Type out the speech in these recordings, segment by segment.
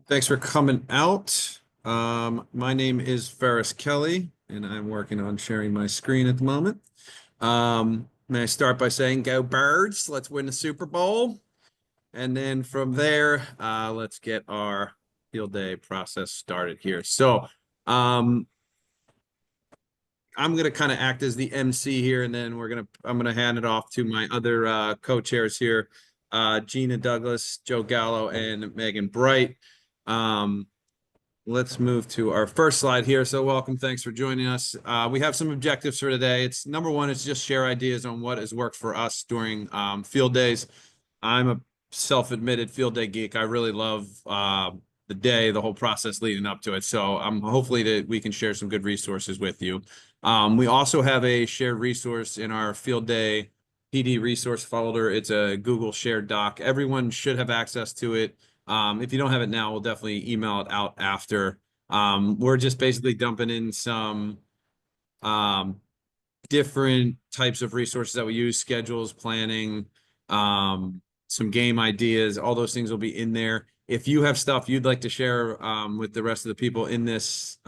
Thanks for coming out. My name is Ferris Kelly, and I'm working on sharing my screen at the moment. May I start by saying, go Birds, let's win the Super Bowl. And then from there, let's get our field day process started here. Um, I'm going to kind of act as the MC here, and then I'm going to hand it off to my other co-chairs here, Gina Douglas, Joe Gallo, and Meghan Bright. Um, Let's move to our first slide here. So welcome, thanks for joining us. We have some objectives for today. It's number one, it's just share ideas on what has worked for us during field days. I'm a self-admitted field day geek. I really love the day, the whole process leading up to it. So hopefully that we can share some good resources with you. We also have a shared resource in our field day PD resource folder. It's a Google shared doc. Everyone should have access to it. If you don't have it now, we'll definitely email it out after. We're just basically dumping in some different types of resources that we use, schedules, planning, some game ideas, all those things will be in there. If you have stuff you'd like to share with the rest of the people in this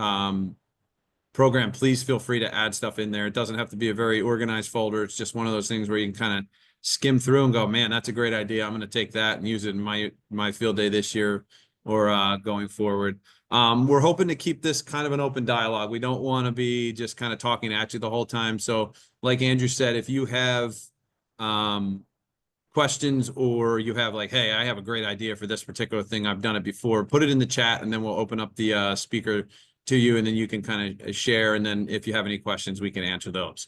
program, please feel free to add stuff in there. It doesn't have to be a very organized folder. It's just one of those things where you can kind of skim through and go, man, that's a great idea. I'm going to take that and use it in my field day this year or going forward. We're hoping to keep this kind of an open dialogue. We don't want to be just kind of talking at you the whole time. So like Andrew said, if you have questions or you have like, hey, I have a great idea for this particular thing, I've done it before, put it in the chat and then we'll open up the speaker to you and then you can kind of share. And then if you have any questions, we can answer those.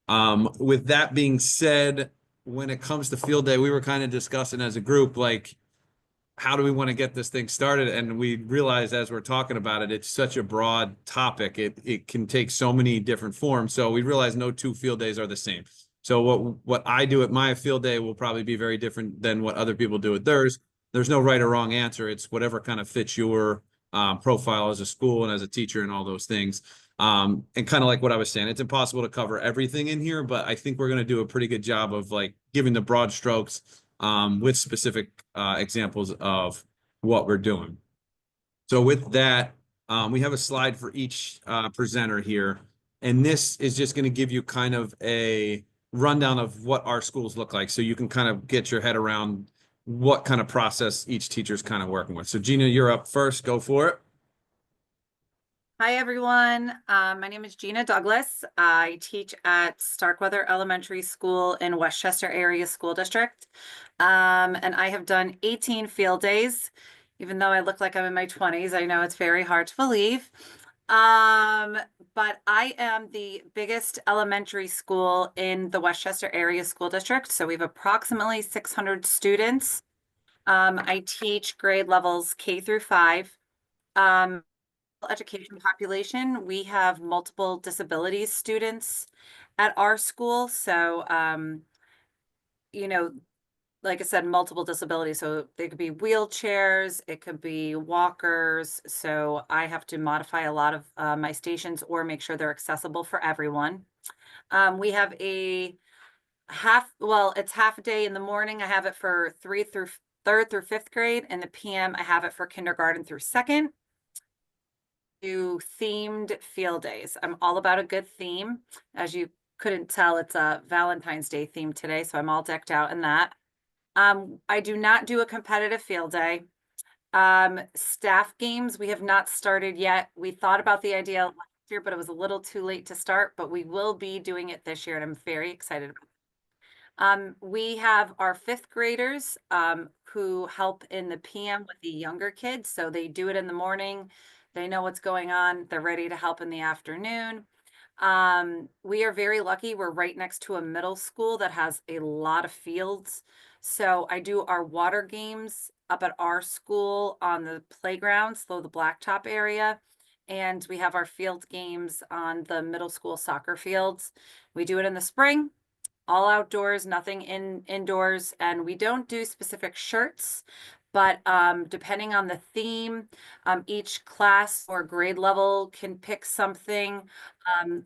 With that being said, when it comes to field day, we were kind of discussing as a group, like, how do we want to get this thing started? And we realized as we're talking about it, it's such a broad topic. It can take so many different forms. So we realized no two field days are the same. So what I do at my field day will probably be very different than what other people do at theirs. There's no right or wrong answer. It's whatever kind of fits your profile as a school and as a teacher and all those things. And kind of like what I was saying, it's impossible to cover everything in here, but I think we're going to do a pretty good job of like giving the broad strokes with specific examples of what we're doing. So with that, we have a slide for each presenter here. And this is just going to give you kind of a rundown of what our schools look like. So you can kind of get your head around what kind of process each teacher is kind of working with. So Gina, you're up first. Go for it. Hi, everyone. My name is Gina Douglas. I teach at Starkweather Elementary School in Westchester Area School District. And I have done 18 field days. Even though I look like I'm in my 20s, I know it's very hard to believe. But I am the biggest elementary school in the Westchester Area School District. So we have approximately 600 students. I teach grade levels K through 5. Education population, we have multiple disabilities students at our school. So, you know, like I said, multiple disabilities. So they could be wheelchairs, it could be walkers. So I have to modify a lot of my stations or make sure they're accessible for everyone. We have a it's half a day in the morning. I have it for third through fifth grade, and the PM I have it for kindergarten through second. Do themed field days. I'm all about a good theme. As you couldn't tell, it's a Valentine's Day theme today, so I'm all decked out in that. I do not do a competitive field day. Staff games, we have not started yet. We thought about the idea last year, but it was a little too late to start, but we will be doing it this year, and I'm very excited about it. We have our fifth graders who help in the PM with the younger kids. So they do it in the morning. They know what's going on. They're ready to help in the afternoon. We are very lucky. We're right next to a middle school that has a lot of fields. So I do our water games up at our school on the playground, so the blacktop area. And we have our field games on the middle school soccer fields. We do it in the spring, all outdoors, nothing indoors, and we don't do specific shirts, but depending on the theme, each class or grade level can pick something.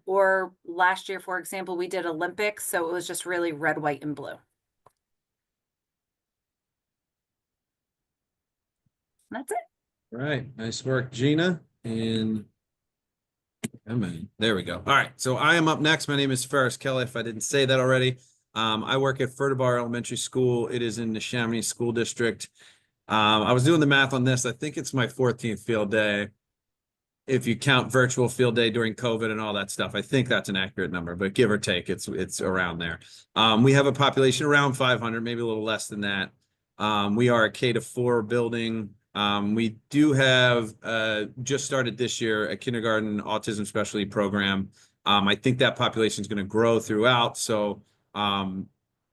Or last year, for example, we did Olympics, so it was just really red, white, and blue. That's it. All right, nice work, Gina. And there we go. All right, so I am up next. My name is Ferris Kelly, if I didn't say that already. I work at Fertibar Elementary School. It is in the Neshaminy School District. I was doing the math on this. I think it's my 14th field day. If you count virtual field day during COVID and all that stuff, I think that's an accurate number, but give or take, it's around there. We have a population around 500, maybe a little less than that. We are a K-4 building. We do have just started this year a kindergarten autism specialty program. I think that population is going to grow throughout, so I'm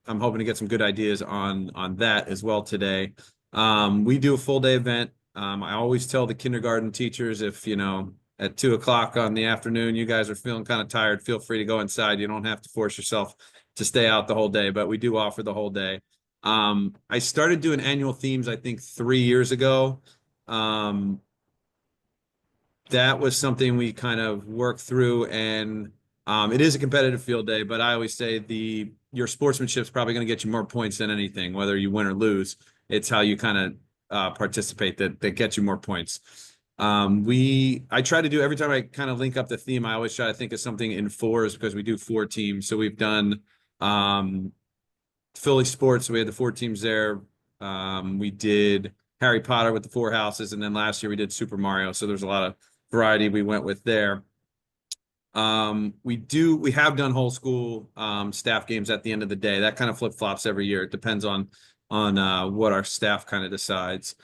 hoping to get some good ideas on that as well today. We do a full day event. I always tell the kindergarten teachers, if, at 2 o'clock on the afternoon, you guys are feeling kind of tired, feel free to go inside. You don't have to force yourself to stay out the whole day, but we do offer the whole day. I started doing annual themes, I think 3 years ago. That was something we kind of worked through, and it is a competitive field day, but I always say your sportsmanship is probably going to get you more points than anything, whether you win or lose. It's how you kind of participate that gets you more points. I try to do, every time I kind of link up the theme, I always try to think of something in fours, because we do 4 teams. So we've done Philly sports. So we had the 4 teams there. We did Harry Potter with the 4 houses, and then last year we did Super Mario. So there's a lot of variety we went with there. We have done whole school staff games at the end of the day. That kind of flip-flops every year. It depends on what our staff kind of decides.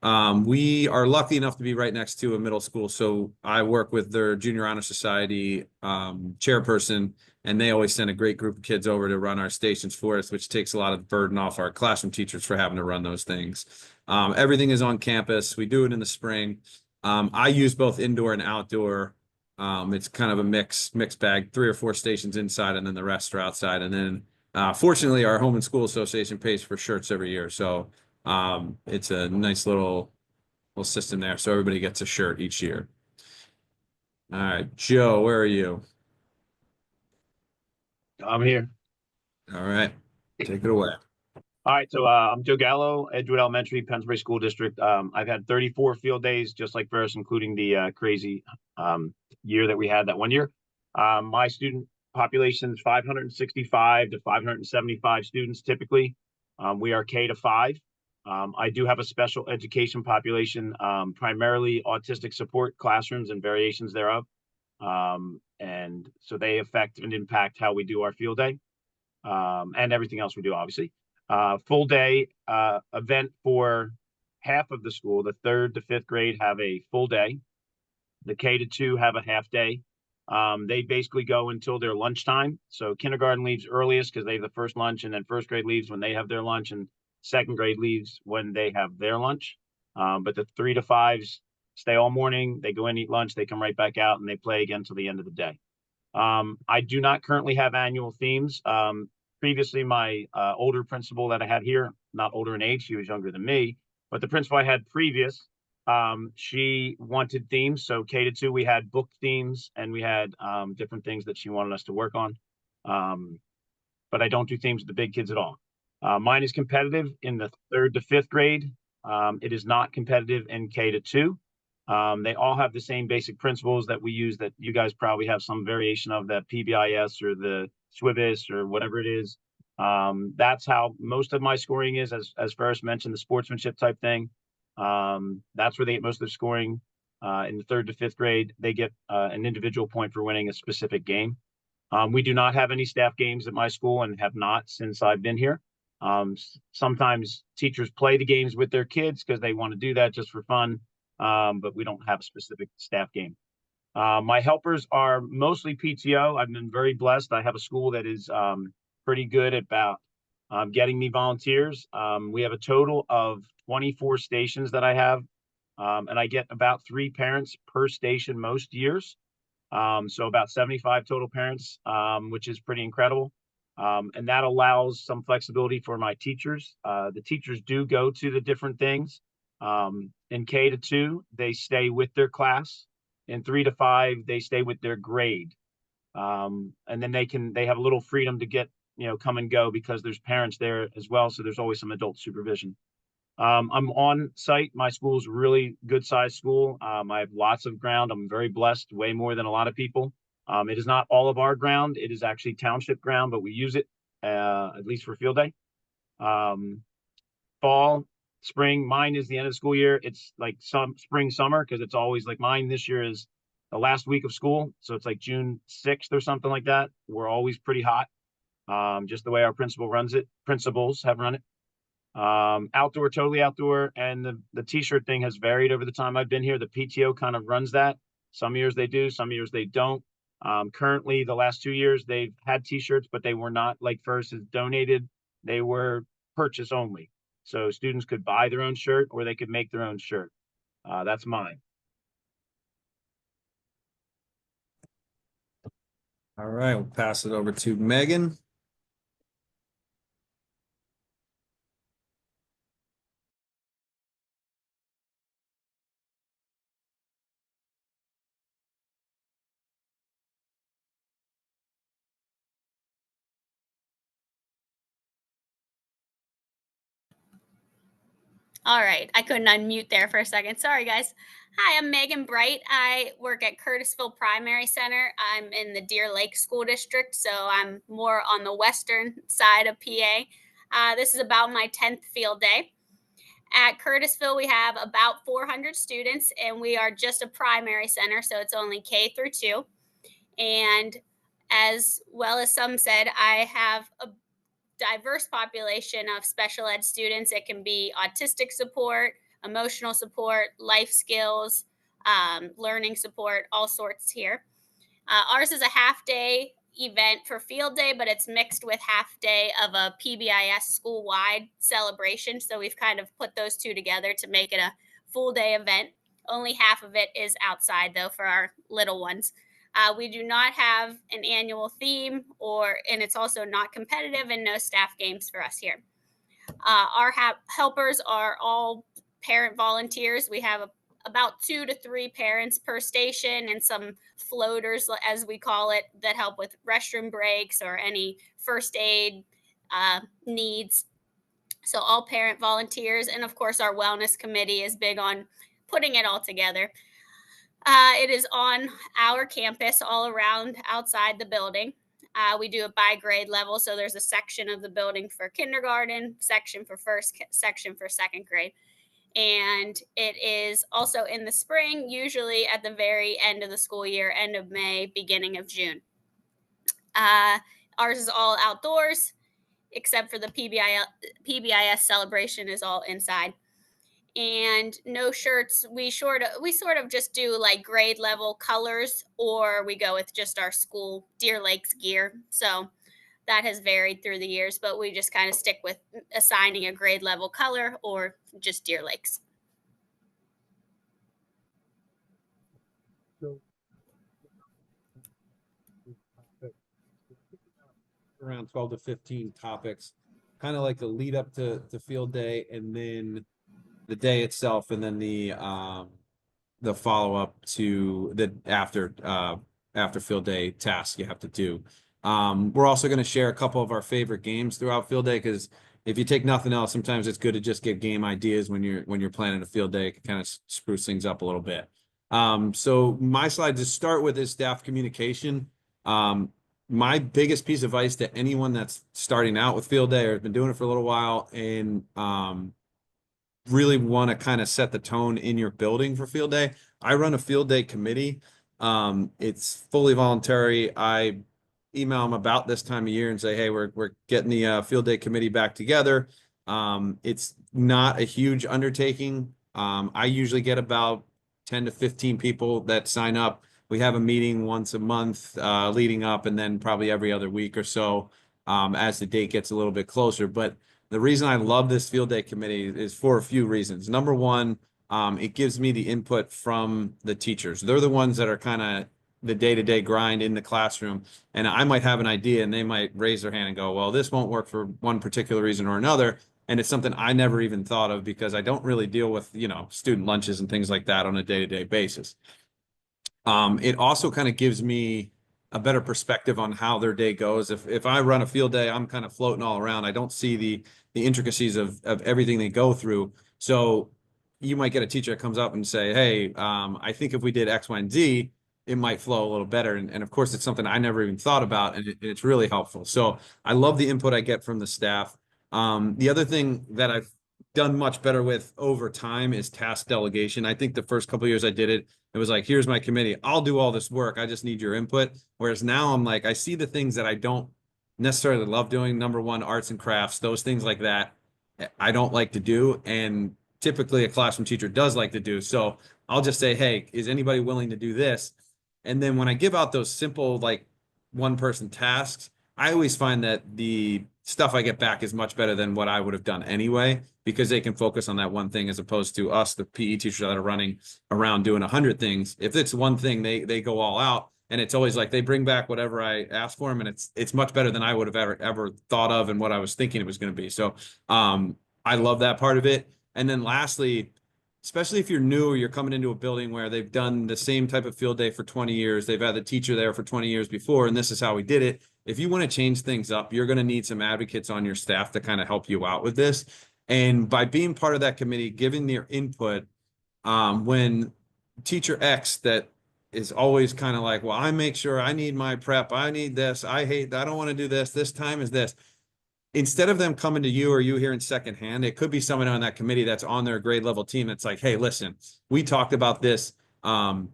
We are lucky enough to be right next to a middle school, so I work with their Junior Honor Society chairperson, and they always send a great group of kids over to run our stations for us, which takes a lot of the burden off our classroom teachers for having to run those things. Everything is on campus. We do it in the spring. I use both indoor and outdoor. It's kind of a mixed bag, 3 or 4 stations inside, and then the rest are outside. And then fortunately, our Home and School Association pays for shirts every year, so it's a nice little system there. So everybody gets a shirt each year. All right, Joe, where are you? I'm here. All right, take it away. All right, so I'm Joe Gallo, Edgewood Elementary, Pennsbury School District. I've had 34 field days, just like Ferris, including the crazy year that we had that one year. My student population is 565 to 575 students typically. We are K-5. I do have a special education population, primarily autistic support classrooms and variations thereof. And so they affect and impact how we do our field day and everything else we do, obviously. Full day event for half of the school. The 3rd to 5th grade have a full day. The K-2 have a half day. They basically go until their lunchtime. So kindergarten leaves earliest because they have the first lunch, and then 1st grade leaves when they have their lunch, and 2nd grade leaves when they have their lunch. But the 3 to 5s stay all morning. They go in, eat lunch, they come right back out, and they play again till the end of the day. I do not currently have annual themes. Previously, my older principal that I had here, not older in age, she was younger than me, but the principal I had previous, she wanted themes. So K-2, we had book themes, and we had different things that she wanted us to work on. But I don't do themes with the big kids at all. Mine is competitive in the 3rd to 5th grade. It is not competitive in K-2. They all have the same basic principles that we use, that you guys probably have some variation of, that PBIS or the SWIBIS or whatever it is. That's how most of my scoring is, as Ferris mentioned, the sportsmanship type thing. That's where they get most of their scoring. In the 3rd to 5th grade, they get an individual point for winning a specific game. We do not have any staff games at my school, and have not since I've been here. Sometimes teachers play the games with their kids because they want to do that just for fun. But we don't have a specific staff game. My helpers are mostly PTO. I've been very blessed. I have a school that is pretty good about getting me volunteers. We have a total of 24 stations that I have, and I get about 3 parents per station most years. So about 75 total parents, which is pretty incredible. And that allows some flexibility for my teachers. The teachers do go to the different things. In K-2, they stay with their class. In 3 to 5, they stay with their grade. And then they have a little freedom to get, come and go, because there's parents there as well. So there's always some adult supervision. I'm on site. My school's really good sized school. I have lots of ground. I'm very blessed, way more than a lot of people. It is not all of our ground. It is actually township ground, but we use it, at least for field day. Fall, spring, mine is the end of the school year. It's like spring, summer, because it's always like mine this year is the last week of school. So it's like June 6th or something like that. We're always pretty hot. Just the way our principals have run it. Outdoor, totally outdoor. And the t-shirt thing has varied over the time I've been here. The PTO kind of runs that. Some years they do, some years they don't. Currently, the last 2 years, they've had t-shirts, but they were not like Ferris is donated. They were purchase only. So students could buy their own shirt or they could make their own shirt. That's mine. All right, we'll pass it over to Megan. All right, I couldn't unmute there for a second. Sorry, guys. Hi, I'm Megan Bright. I work at Curtisville Primary Center. I'm in the Deer Lake School District, so I'm more on the western side of PA. This is about my 10th field day. At Curtisville, we have about 400 students, and we are just a primary center, so it's only K through 2. And as well as some said, I have a diverse population of special ed students. It can be autistic support, emotional support, life skills, learning support, all sorts here. Ours is a half day event for field day, but it's mixed with half day of a PBIS school wide celebration. So we've kind of put those two together to make it a full day event. Only half of it is outside, though, for our little ones. We do not have an annual theme, and it's also not competitive, and no staff games for us here. Our helpers are all parent volunteers. We have about 2 to 3 parents per station and some floaters, as we call it, that help with restroom breaks or any first aid needs. So all parent volunteers. And of course, our wellness committee is big on putting it all together. It is on our campus all around outside the building. We do it by grade level. So there's a section of the building for kindergarten, section for first, section for second grade. And it is also in the spring, usually at the very end of the school year, end of May, beginning of June. Ours is all outdoors, except for the PBIS celebration is all inside. And no shirts. We sort of just do like grade level colors, or we go with just our school Deer Lakes gear. So that has varied through the years, but we just kind of stick with assigning a grade level color or just Deer Lakes. Around 12 to 15 topics, kind of like a lead up to field day, and then the day itself, and then the follow up to the after field day task you have to do. We're also going to share a couple of our favorite games throughout field day, because if you take nothing else, sometimes it's good to just get game ideas when you're planning a field day. It can kind of spruce things up a little bit. So my slide to start with is staff communication. My biggest piece of advice to anyone that's starting out with field day or has been doing it for a little while and really want to kind of set the tone in your building for field day. I run a field day committee. It's fully voluntary. I email them about this time of year and say, hey, we're getting the field day committee back together. It's not a huge undertaking. I usually get about 10 to 15 people that sign up. We have a meeting once a month leading up, and then probably every other week or so as the date gets a little bit closer. But the reason I love this field day committee is for a few reasons. Number one, it gives me the input from the teachers. They're the ones that are kind of the day-to-day grind in the classroom. And I might have an idea and they might raise their hand and go, well, this won't work for one particular reason or another. And it's something I never even thought of because I don't really deal with, student lunches and things like that on a day-to-day basis. It also kind of gives me a better perspective on how their day goes. If I run a field day, I'm kind of floating all around. I don't see the intricacies of everything they go through. So you might get a teacher that comes up and say, hey, I think if we did X, Y, and Z, it might flow a little better. And of course, it's something I never even thought about, and it's really helpful. So I love the input I get from the staff. The other thing that I've done much better with over time is task delegation. I think the first couple of years I did it, it was like, here's my committee. I'll do all this work. I just need your input. Whereas now I'm like, I see the things that I don't necessarily love doing. Number one, arts and crafts, those things like that, I don't like to do. And typically a classroom teacher does like to do. So I'll just say, hey, is anybody willing to do this? And then when I give out those simple, like one person tasks, I always find that the stuff I get back is much better than what I would have done anyway, because they can focus on that one thing as opposed to us, the PE teachers that are running around doing 100 things. If it's one thing, they go all out. And it's always like they bring back whatever I asked for them, and it's much better than I would have ever thought of and what I was thinking it was going to be. So I love that part of it. And then lastly, especially if you're new or you're coming into a building where they've done the same type of field day for 20 years, they've had the teacher there for 20 years before, and this is how we did it. If you want to change things up, you're going to need some advocates on your staff to kind of help you out with this. And by being part of that committee, giving their input, when teacher X that is always kind of like, well, I make sure I need my prep. I need this. I don't want to do this. This time is this. Instead of them coming to you or you hearing secondhand, it could be someone on that committee that's on their grade level team that's like, hey, listen, we talked about this. The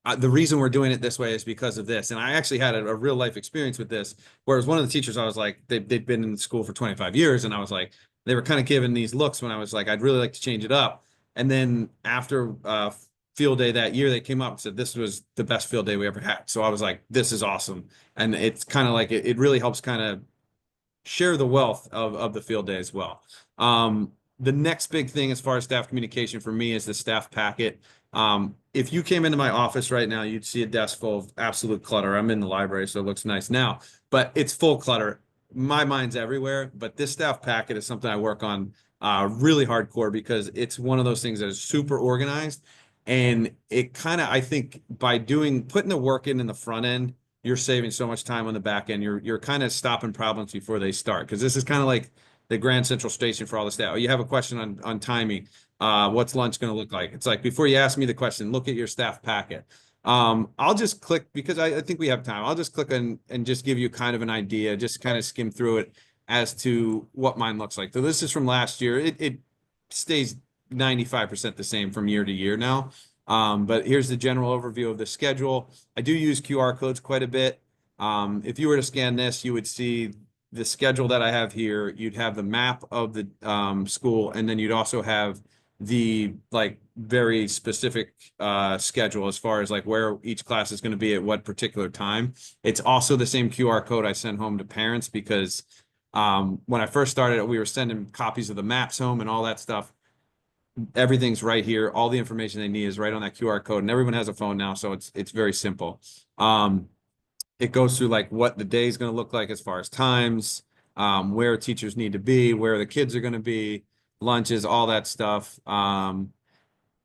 reason we're doing it this way is because of this. And I actually had a real life experience with this, whereas one of the teachers, I was like, they've been in school for 25 years. And I was like, they were kind of giving these looks when I was like, I'd really like to change it up. And then after field day that year, they came up and said, this was the best field day we ever had. So I was like, this is awesome. And it's kind of like, it really helps kind of share the wealth of the field day as well. The next big thing as far as staff communication for me is the staff packet. If you came into my office right now, you'd see a desk full of absolute clutter. I'm in the library, so it looks nice now, but it's full clutter. My mind's everywhere, but this staff packet is something I work on really hardcore because it's one of those things that is super organized. And it kind of, I think by putting the work in the front end, you're saving so much time on the back end. You're kind of stopping problems before they start. Cause this is kind of like the Grand Central Station for all the staff. Oh, you have a question on timing. What's lunch going to look like? It's like, before you ask me the question, look at your staff packet. I'll just click because I think we have time. I'll just click and just give you kind of an idea, just kind of skim through it as to what mine looks like. So this is from last year. It stays 95% the same from year to year now. But here's the general overview of the schedule. I do use QR codes quite a bit. If you were to scan this, you would see the schedule that I have here. You'd have the map of the school, and then you'd also have the like very specific schedule as far as like where each class is going to be at what particular time. It's also the same QR code I send home to parents because when I first started, we were sending copies of the maps home and all that stuff. Everything's right here. All the information they need is right on that QR code, and everyone has a phone now, so it's very simple. It goes through like what the day is going to look like as far as times, where teachers need to be, where the kids are going to be, lunches, all that stuff,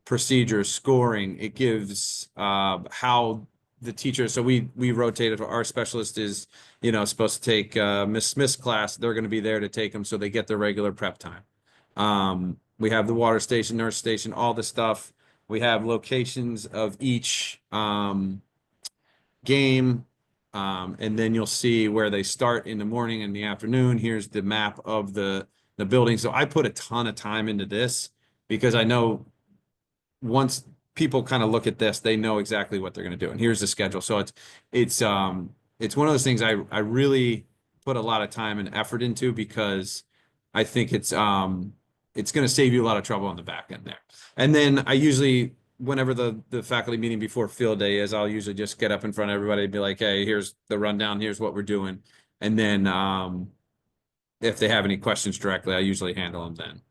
procedures, scoring. It gives how the teacher. So we rotated. Our specialist is supposed to take Miss Smith's class. They're going to be there to take them, so they get their regular prep time. We have the water station, nurse station, all the stuff. We have locations of each game. And then you'll see where they start in the morning and the afternoon. Here's the map of the building. So I put a ton of time into this because I know once people kind of look at this, they know exactly what they're going to do. And here's the schedule. So it's one of those things I really put a lot of time and effort into because I think it's going to save you a lot of trouble on the back end there. And then I usually, whenever the faculty meeting before field day is, I'll usually just get up in front of everybody and be like, hey, here's the rundown. Here's what we're doing. And then if they have any questions directly, I usually handle them then.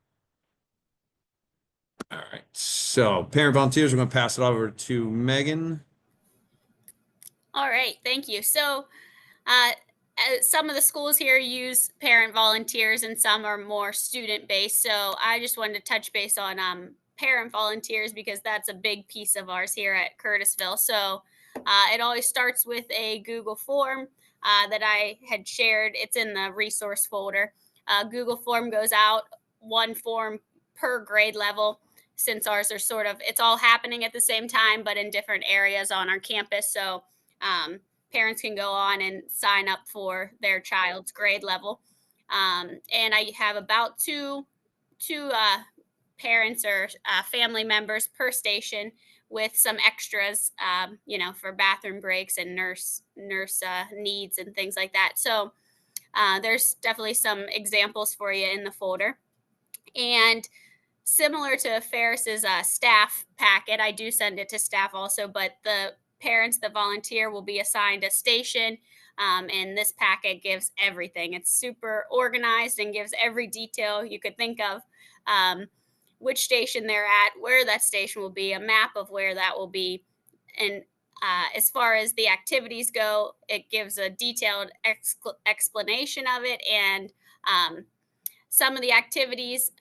All right. So parent volunteers, we're going to pass it over to Megan. All right. Thank you. So some of the schools here use parent volunteers and some are more student based. So I just wanted to touch base on parent volunteers because that's a big piece of ours here at Curtisville. So it always starts with a Google form that I had shared. It's in the resource folder. Google form goes out. One form per grade level, since ours are sort of, it's all happening at the same time, but in different areas on our campus. So parents can go on and sign up for their child's grade level. And I have about two parents or family members per station, with some extras, for bathroom breaks and nurse needs and things like that. So there's definitely some examples for you in the folder. And similar to Ferris's staff packet, I do send it to staff also, but the parents that volunteer will be assigned a station. And this packet gives everything. It's super organized and gives every detail you could think of. Which station they're at, where that station will be, a map of where that will be. And as far as the activities go, it gives a detailed explanation of it. And some of the activities,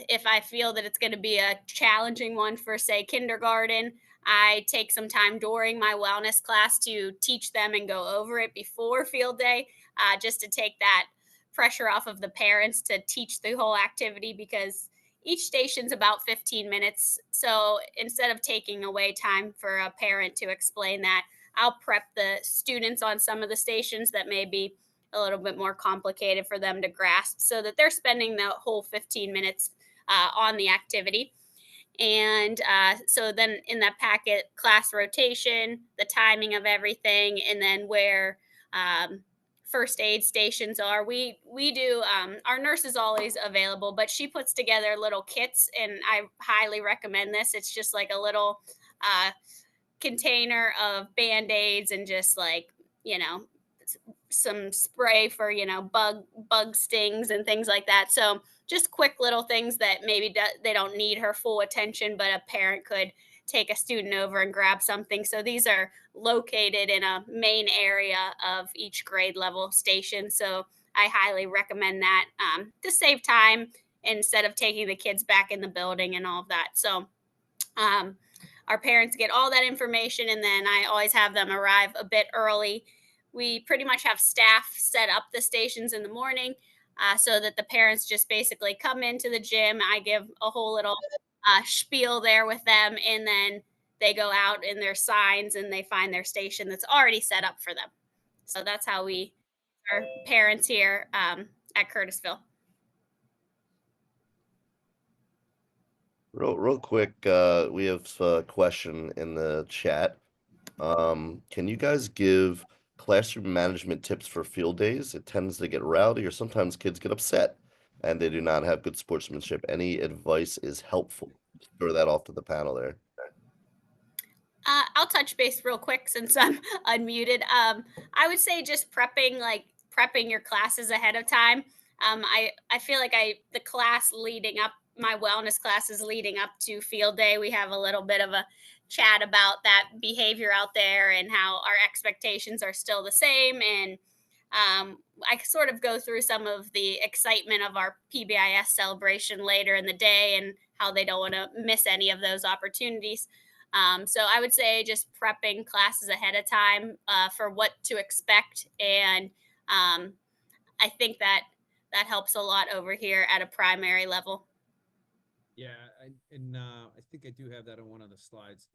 if I feel that it's going to be a challenging one for, say, kindergarten, I take some time during my wellness class to teach them and go over it before field day, just to take that pressure off of the parents to teach the whole activity, because each station's about 15 minutes. So instead of taking away time for a parent to explain that, I'll prep the students on some of the stations that may be a little bit more complicated for them to grasp, so that they're spending the whole 15 minutes on the activity. And so then in that packet, class rotation, the timing of everything, and then where first aid stations are. We do, our nurse is always available, but she puts together little kits, and I highly recommend this. It's just like a little container of Band-Aids and just like, some spray for, bug stings and things like that. So just quick little things that maybe they don't need her full attention, but a parent could take a student over and grab something. So these are located in a main area of each grade level station. So I highly recommend that to save time instead of taking the kids back in the building and all of that. So our parents get all that information, and then I always have them arrive a bit early. We pretty much have staff set up the stations in the morning, so that the parents just basically come into the gym. I give a whole little spiel there with them, and then they go out in their signs and they find their station that's already set up for them. So that's how we are parents here at Curtisville. Real quick, we have a question in the chat. Can you guys give classroom management tips for field days? It tends to get rowdy, or sometimes kids get upset and they do not have good sportsmanship. Any advice is helpful. Just throw that off to the panel there. I'll touch base real quick since I'm unmuted. I would say just prepping your classes ahead of time. I feel like the class leading up, my wellness classes leading up to field day, we have a little bit of a chat about that behavior out there and how our expectations are still the same. And I sort of go through some of the excitement of our PBIS celebration later in the day and how they don't want to miss any of those opportunities. So I would say just prepping classes ahead of time for what to expect. And I think that helps a lot over here at a primary level. Yeah, I think I do have that on one of the slides.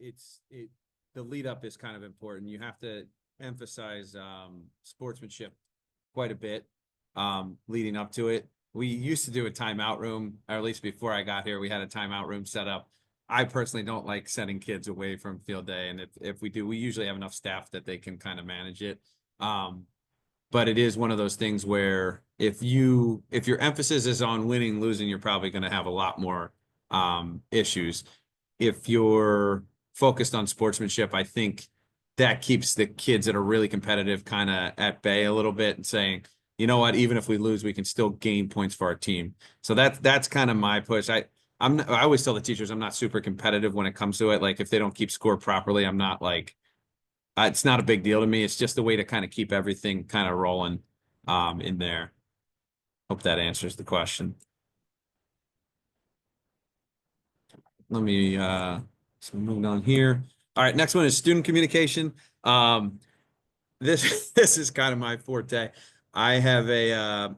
The lead up is kind of important. You have to emphasize sportsmanship quite a bit leading up to it. We used to do a timeout room, or at least before I got here, we had a timeout room set up. I personally don't like sending kids away from field day, and if we do, we usually have enough staff that they can kind of manage it. But it is one of those things where if your emphasis is on winning, losing, you're probably going to have a lot more issues. If you're focused on sportsmanship, I think that keeps the kids that are really competitive kind of at bay a little bit and saying, you know what, even if we lose, we can still gain points for our team. So that's kind of my push. I always tell the teachers I'm not super competitive when it comes to it. Like if they don't keep score properly, I'm not like, it's not a big deal to me. It's just a way to kind of keep everything kind of rolling in there. Hope that answers the question. Let me so moving on here. All right, next one is student communication. This is kind of my forte. I have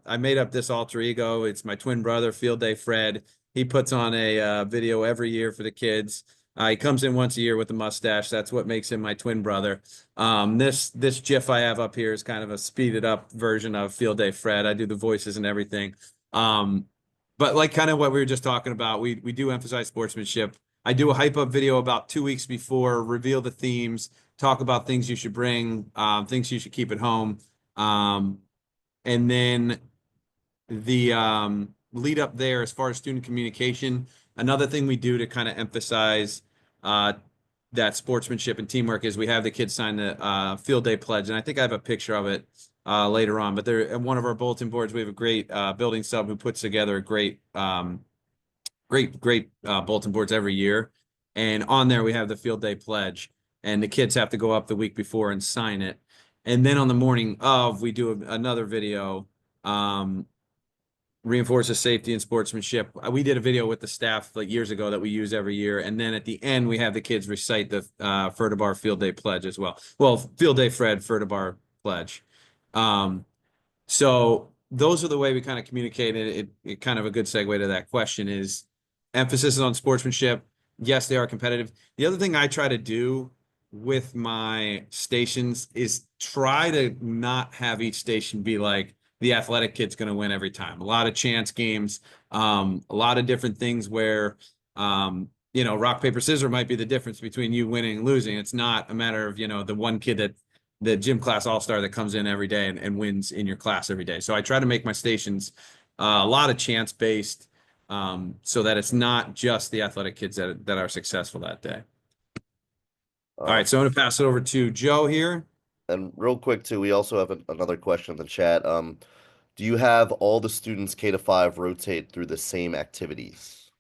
I made up this alter ego. It's my twin brother, Field Day Fred. He puts on a video every year for the kids. He comes in once a year with a mustache. That's what makes him my twin brother. This GIF I have up here is kind of a speeded up version of Field Day Fred. I do the voices and everything. But like kind of what we were just talking about, we do emphasize sportsmanship. I do a hype up video about 2 weeks before, reveal the themes, talk about things you should bring, things you should keep at home. And then the lead up there as far as student communication, another thing we do to kind of emphasize that sportsmanship and teamwork is we have the kids sign the field day pledge. And I think I have a picture of it later on, but they're one of our bulletin boards. We have a great building sub who puts together a great bulletin boards every year. And on there, we have the field day pledge, and the kids have to go up the week before and sign it. And then on the morning of, we do another video, reinforces safety and sportsmanship. We did a video with the staff like years ago that we use every year. And then at the end, we have the kids recite the Fertibar field day pledge as well. Well, field day Fred Fertibar pledge. So those are the way we kind of communicate it. It kind of a good segue to that question is emphasis on sportsmanship. Yes, they are competitive. The other thing I try to do with my stations is try to not have each station be like the athletic kid's going to win every time. A lot of chance games, a lot of different things where, rock, paper, scissors might be the difference between you winning and losing. It's not a matter of, the one kid that the gym class all-star that comes in every day and wins in your class every day. So I try to make my stations a lot of chance based, so that it's not just the athletic kids that are successful that day. All right, so I'm going to pass it over to Joe here. And real quick too, we also have another question in the chat. Do you have all the students K to 5 rotate through the same activities?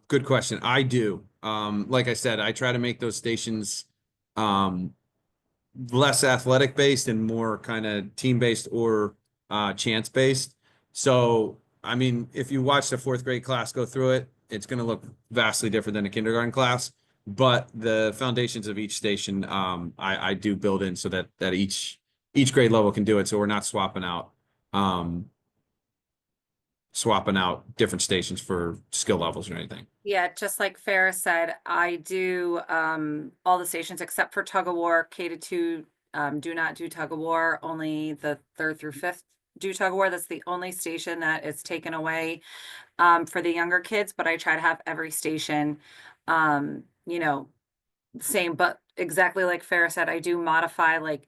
Good question. I do. Like I said, I try to make those stations less athletic based and more kind of team based or chance based. So, I mean, if you watch the 4th grade class go through it, it's going to look vastly different than a kindergarten class. But the foundations of each station, I do build in so that each grade level can do it. So we're not swapping out different stations for skill levels or anything. Yeah, just like Ferris said, I do all the stations except for tug of war. K to 2 do not do tug of war. Only the 3rd through 5th do tug of war. That's the only station that is taken away for the younger kids. But I try to have every station, same. But exactly like Ferris said, I do modify the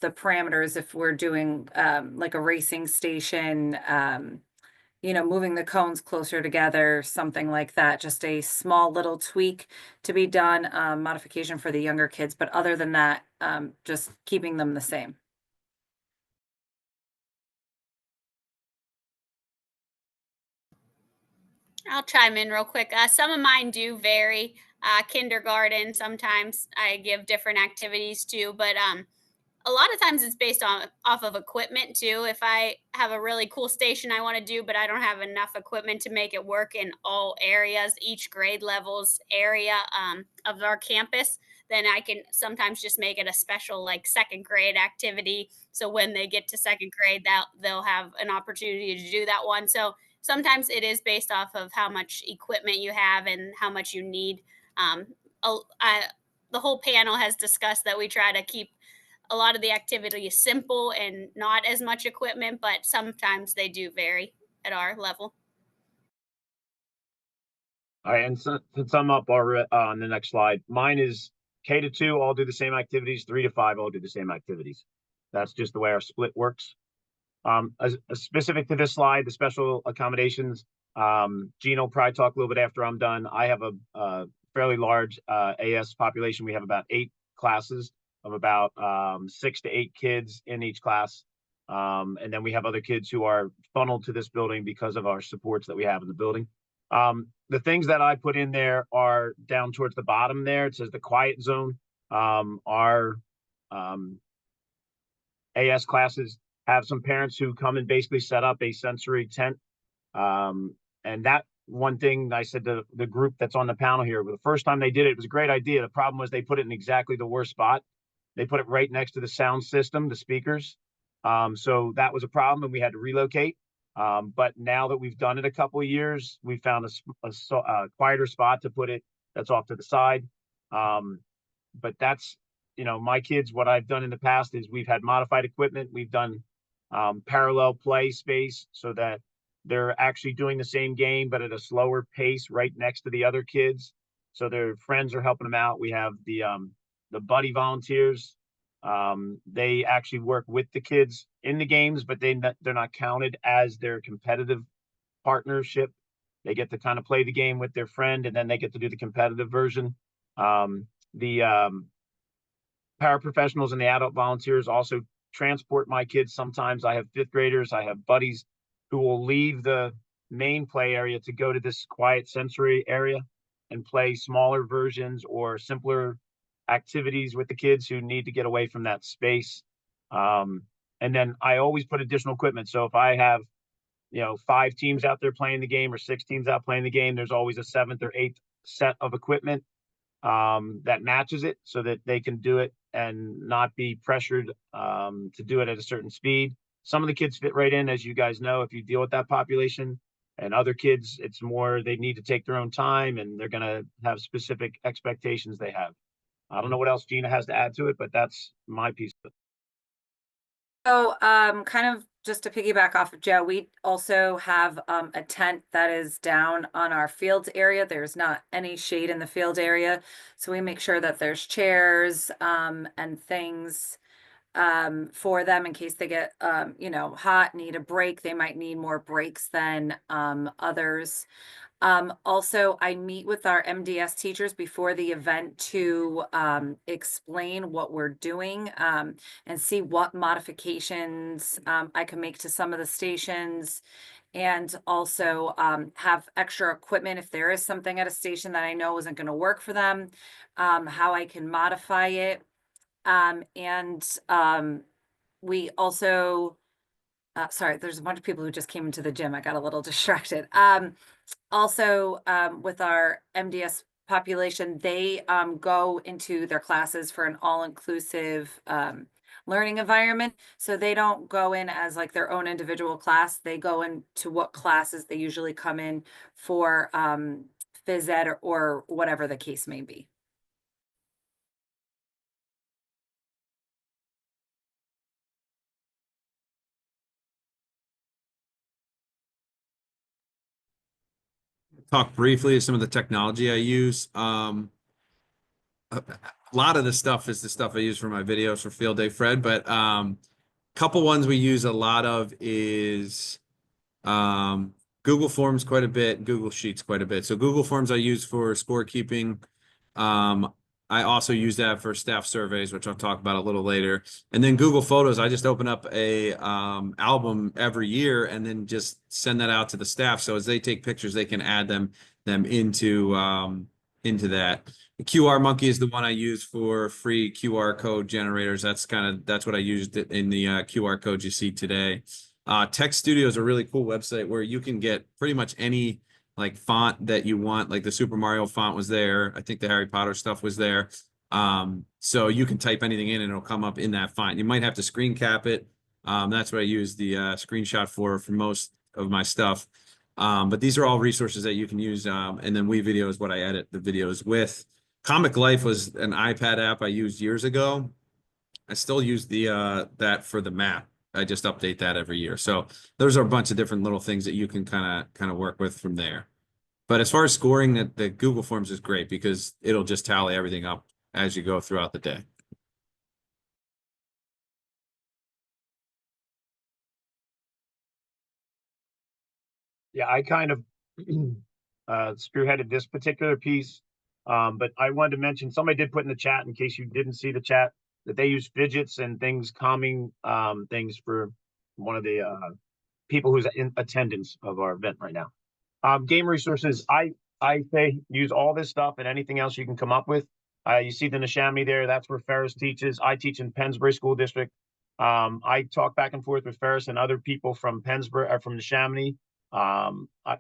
parameters if we're doing like a racing station. Moving the cones closer together, something like that, just a small little tweak to be done, modification for the younger kids. But other than that, just keeping them the same. I'll chime in real quick. Some of mine do vary. Kindergarten, sometimes I give different activities too, but a lot of times it's based off of equipment too. If I have a really cool station I want to do, but I don't have enough equipment to make it work in all areas, each grade level's area of our campus, then I can sometimes just make it a special like 2nd grade activity. So when they get to 2nd grade, they'll have an opportunity to do that one. So sometimes it is based off of how much equipment you have and how much you need. The whole panel has discussed that we try to keep a lot of the activity is simple and not as much equipment, but sometimes they do vary at our level. All right, and so, to sum up on the next slide, mine is K to 2 all do the same activities, 3 to 5 all do the same activities. That's just the way our split works. As specific to this slide, the special accommodations, Gina will probably talk a little bit after I'm done. I have a fairly large AS population. We have about 8 classes of about 6 to 8 kids in each class. And then we have other kids who are funneled to this building because of our supports that we have in the building. The things that I put in there are down towards the bottom there. It says the quiet zone. Our AS classes have some parents who come and basically set up a sensory tent. And that one thing I said to the group that's on the panel here, the first time they did it, it was a great idea. The problem was they put it in exactly the worst spot. They put it right next to the sound system, the speakers. So that was a problem and we had to relocate. But now that we've done it a couple of years, we found a quieter spot to put it that's off to the side. But that's, you know, my kids, what I've done in the past is we've had modified equipment. We've done parallel play space so that they're actually doing the same game, but at a slower pace right next to the other kids. So their friends are helping them out. We have the buddy volunteers. They actually work with the kids in the games, but they're not counted as their competitive partnership. They get to kind of play the game with their friend, and then they get to do the competitive version. The paraprofessionals and the adult volunteers also transport my kids. Sometimes I have fifth graders, I have buddies who will leave the main play area to go to this quiet sensory area and play smaller versions or simpler activities with the kids who need to get away from that space. And then I always put additional equipment. So if I have, you know, 5 teams out there playing the game or 6 teams out playing the game, there's always a 7th or 8th set of equipment that matches it so that they can do it and not be pressured to do it at a certain speed. Some of the kids fit right in, as you guys know, if you deal with that population, and other kids, it's more they need to take their own time and they're going to have specific expectations they have. I don't know what else Gina has to add to it, but that's my piece of it. So, kind of just to piggyback off of Joe, we also have a tent that is down on our fields area. There's not any shade in the field area, so we make sure that there's chairs and things for them in case they get you know, hot, need a break. They might need more breaks than others. Also, I meet with our MDS teachers before the event to explain what we're doing and see what modifications I can make to some of the stations, and also have extra equipment if there is something at a station that I know isn't going to work for them, how I can modify it. We also, sorry, there's a bunch of people who just came into the gym. I got a little distracted. Also, with our MDS population, they go into their classes for an all-inclusive learning environment. So they don't go in as like their own individual class. They go into what classes they usually come in for phys ed or whatever the case may be. Talk briefly of some of the technology I use. A lot of the stuff is the stuff I use for my videos for Field Day Fred, but couple ones we use a lot of is Google Forms quite a bit, Google Sheets quite a bit. So Google Forms I use for scorekeeping. I also use that for staff surveys, which I'll talk about a little later. And then Google Photos, I just open up a album every year and then just send that out to the staff. So as they take pictures, they can add them into that. The QR Monkey is the one I use for free QR code generators. That's what I used in the QR codes you see today. Tech Studio is a really cool website where you can get pretty much any like font that you want. Like the Super Mario font was there. I think the Harry Potter stuff was there. So you can type anything in and it'll come up in that font. You might have to screen cap it. That's what I use the screenshot for most of my stuff. But these are all resources that you can use. And then WeVideo is what I edit the videos with. Comic Life was an iPad app I used years ago. I still use that for the map. I just update that every year. So those are a bunch of different little things that you can kind of work with from there. But as far as scoring, the Google Forms is great because it'll just tally everything up as you go throughout the day. Yeah, I kind of spearheaded this particular piece, but I wanted to mention, somebody did put in the chat, in case you didn't see the chat, that they use fidgets and things, calming things for one of the people who's in attendance of our event right now. Game resources, I say use all this stuff and anything else you can come up with. You see the Neshaminy there, that's where Ferris teaches. I teach in Pennsbury School District. I talk back and forth with Ferris and other people from Pennsbury or from Neshaminy.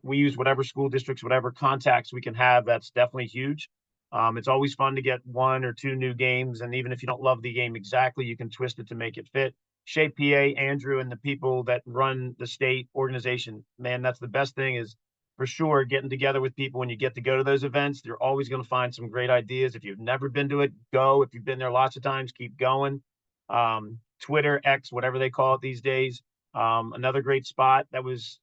We use whatever school districts, whatever contacts we can have. That's definitely huge. It's always fun to get 1 or 2 new games, and even if you don't love the game exactly, you can twist it to make it fit. Shape PA, Andrew, and the people that run the state organization, man, that's the best thing is for sure getting together with people when you get to go to those events. You're always going to find some great ideas. If you've never been to it, go. If you've been there lots of times, keep going. Twitter, X, whatever they call it these days. Another great spot that was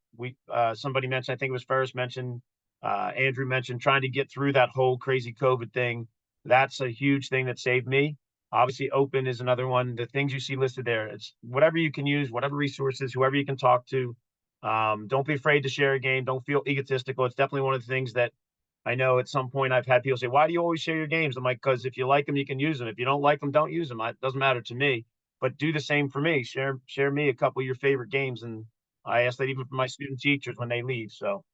somebody mentioned, I think it was Ferris mentioned, Andrew mentioned, trying to get through that whole crazy COVID thing. That's a huge thing that saved me. Obviously, open is another one. The things you see listed there, it's whatever you can use, whatever resources, whoever you can talk to. Don't be afraid to share a game. Don't feel egotistical. It's definitely one of the things that I know at some point I've had people say, why do you always share your games? I'm like, because if you like them, you can use them. If you don't like them, don't use them. It doesn't matter to me. But do the same for me. Share me a couple of your favorite games. And I ask that even for my student teachers when they leave. So.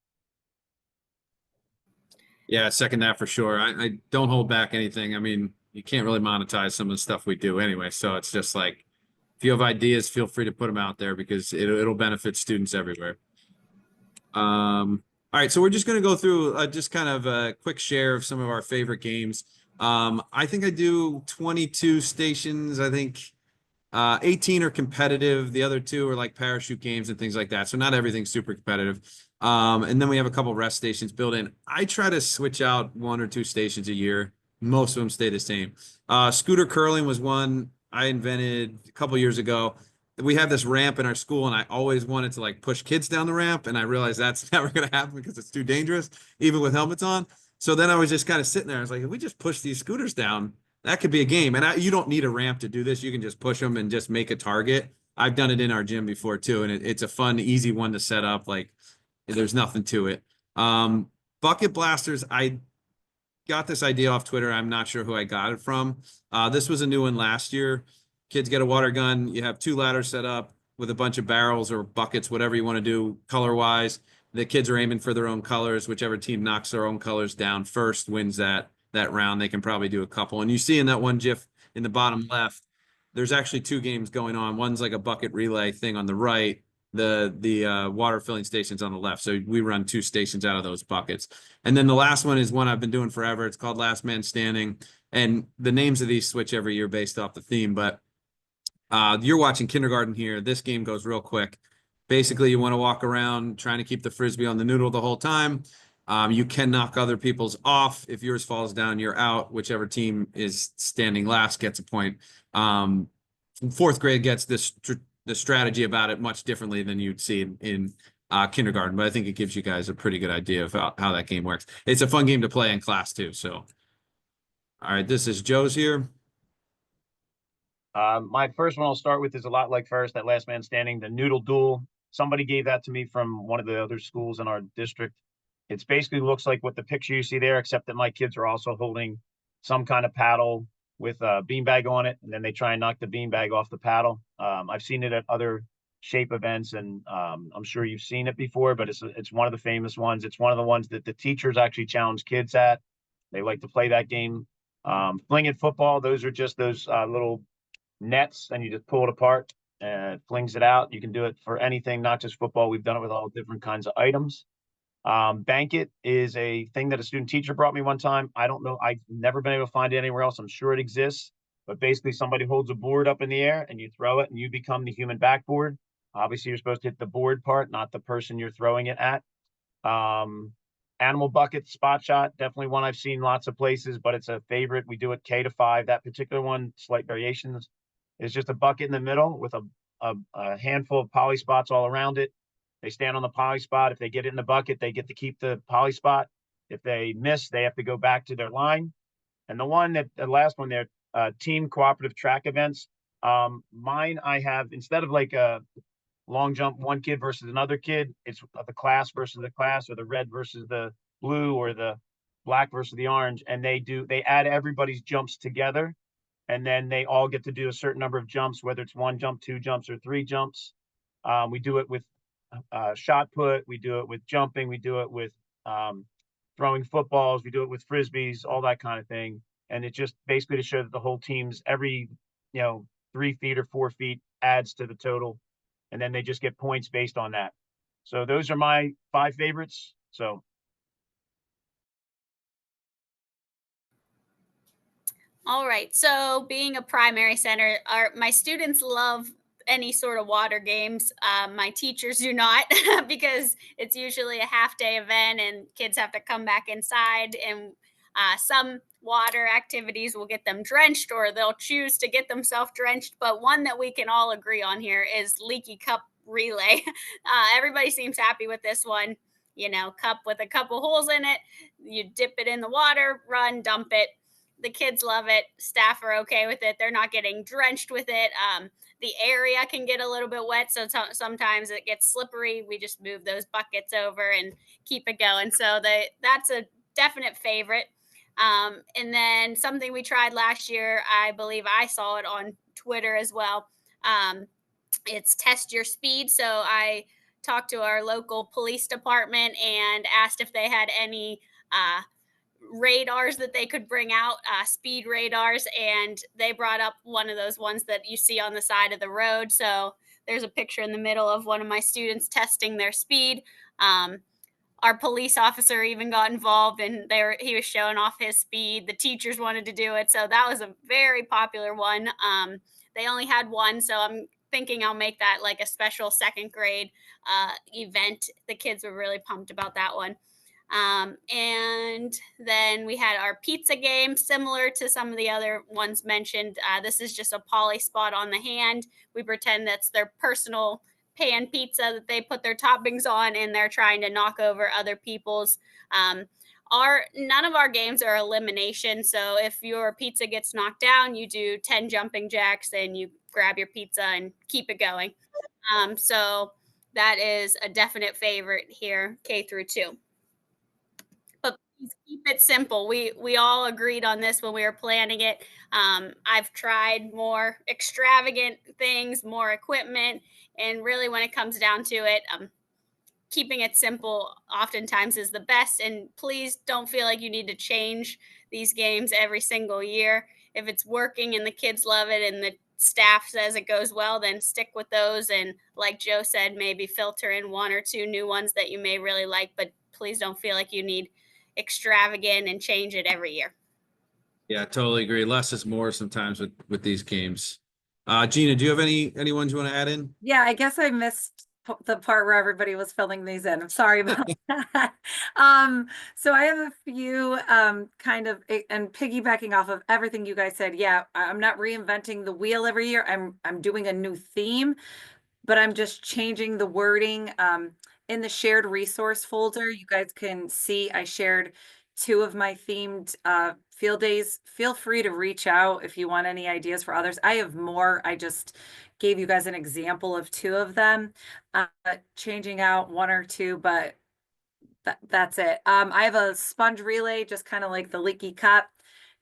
Yeah, second that for sure. I don't hold back anything. I mean, you can't really monetize some of the stuff we do anyway. So it's just like, if you have ideas, feel free to put them out there because it'll benefit students everywhere. All right, so we're just going to go through just kind of a quick share of some of our favorite games. I think I do 22 stations. I think 18 are competitive. The other 2 are like parachute games and things like that. So not everything's super competitive. And then we have a couple rest stations built in. I try to switch out 1 or 2 stations a year. Most of them stay the same. Scooter curling was one I invented a couple years ago. We have this ramp in our school, and I always wanted to like push kids down the ramp, and I realized that's never going to happen because it's too dangerous, even with helmets on. So then I was just kind of sitting there. I was like, if we just push these scooters down, that could be a game. And you don't need a ramp to do this. You can just push them and just make a target. I've done it in our gym before too, and it's a fun, easy one to set up. Like there's nothing to it. Bucket blasters, I got this idea off Twitter. I'm not sure who I got it from. This was a new one last year. Kids get a water gun. You have 2 ladders set up with a bunch of barrels or buckets, whatever you want to do color-wise. The kids are aiming for their own colors. Whichever team knocks their own colors down first wins that round. They can probably do a couple. And you see in that one GIF in the bottom left, there's actually 2 games going on. One's like a bucket relay thing on the right. The water filling station's on the left. So we run 2 stations out of those buckets. And then the last one is one I've been doing forever. It's called Last Man Standing. And the names of these switch every year based off the theme. But you're watching kindergarten here. This game goes real quick. Basically, you want to walk around trying to keep the Frisbee on the noodle the whole time. You can knock other people's off. If yours falls down, you're out. Whichever team is standing last gets a point. 4th grade gets the strategy about it much differently than you'd see in kindergarten, but I think it gives you guys a pretty good idea of how that game works. It's a fun game to play in class too. So, all right, this is Joe's here. My first one I'll start with is a lot like Ferris, that Last Man Standing, the noodle duel. Somebody gave that to me from one of the other schools in our district. It's basically looks like what the picture you see there, except that my kids are also holding some kind of paddle with a beanbag on it, and then they try and knock the beanbag off the paddle. I've seen it at other shape events, and I'm sure you've seen it before, but it's one of the famous ones. It's one of the ones that the teachers actually challenge kids at. They like to play that game. Fling it football, those are just those little nets, and you just pull it apart and it flings it out. You can do it for anything, not just football. We've done it with all different kinds of items. Bank it is a thing that a student teacher brought me one time. I don't know. I've never been able to find it anywhere else. I'm sure it exists, but basically somebody holds a board up in the air and you throw it and you become the human backboard. Obviously you're supposed to hit the board part, not the person you're throwing it at. Animal bucket spot shot, definitely one I've seen lots of places, but it's a favorite. We do it K to 5. That particular one, slight variations, is just a bucket in the middle with a handful of poly spots all around it. They stand on the poly spot. If they get it in the bucket, they get to keep the poly spot. If they miss, they have to go back to their line. And the last one there, team cooperative track events. Mine, I have, instead of like a long jump, one kid versus another kid, it's the class versus the class, or the red versus the blue, or the black versus the orange. And they add everybody's jumps together. And then they all get to do a certain number of jumps, whether it's 1 jump, 2 jumps, or 3 jumps. We do it with shot put. We do it with jumping. We do it with throwing footballs. We do it with Frisbees, all that kind of thing. And it's just basically to show that the whole team's every, 3 feet or 4 feet adds to the total. And then they just get points based on that. So those are my 5 favorites. So. All right. So being a primary center, my students love any sort of water games. My teachers do not because it's usually a half day event and kids have to come back inside. And some water activities will get them drenched or they'll choose to get themselves drenched. But one that we can all agree on here is leaky cup relay. Everybody seems happy with this one. You know, cup with a couple holes in it. You dip it in the water, run, dump it. The kids love it. Staff are okay with it. They're not getting drenched with it. The area can get a little bit wet, so sometimes it gets slippery. We just move those buckets over and keep it going. So that's a definite favorite. And then something we tried last year, I believe I saw it on Twitter as well. It's test your speed. So I talked to our local police department and asked if they had any radars that they could bring out, speed radars, and they brought up one of those ones that you see on the side of the road. So there's a picture in the middle of one of my students testing their speed. Our police officer even got involved and he was showing off his speed. The teachers wanted to do it. So that was a very popular one. They only had one, so I'm thinking I'll make that like a special second grade event. The kids were really pumped about that one. And then we had our pizza game, similar to some of the other ones mentioned. This is just a poly spot on the hand. We pretend that's their personal pan pizza that they put their toppings on, and they're trying to knock over other people's. None of our games are elimination. So if your pizza gets knocked down, you do 10 jumping jacks and you grab your pizza and keep it going. So that is a definite favorite here, K-2. But please keep it simple. We all agreed on this when we were planning it. I've tried more extravagant things, more equipment, and really when it comes down to it, keeping it simple oftentimes is the best. And please don't feel like you need to change these games every single year. If it's working and the kids love it and the staff says it goes well, then stick with those. And like Joe said, maybe filter in one or two new ones that you may really like, but please don't feel like you need extravagant and change it every year. Yeah, I totally agree. Less is more sometimes with these games. Gina, do you have any ones you want to add in? Yeah, I guess I missed the part where everybody was filling these in. I'm sorry about that. So I have a few kind of, and piggybacking off of everything you guys said. Yeah, I'm not reinventing the wheel every year. I'm doing a new theme, but I'm just changing the wording. In the shared resource folder, you guys can see I shared 2 of my themed field days. Feel free to reach out if you want any ideas for others. I have more. I just gave you guys an example of 2 of them, changing out 1 or 2, but that's it. I have a sponge relay, just kind of like the leaky cup.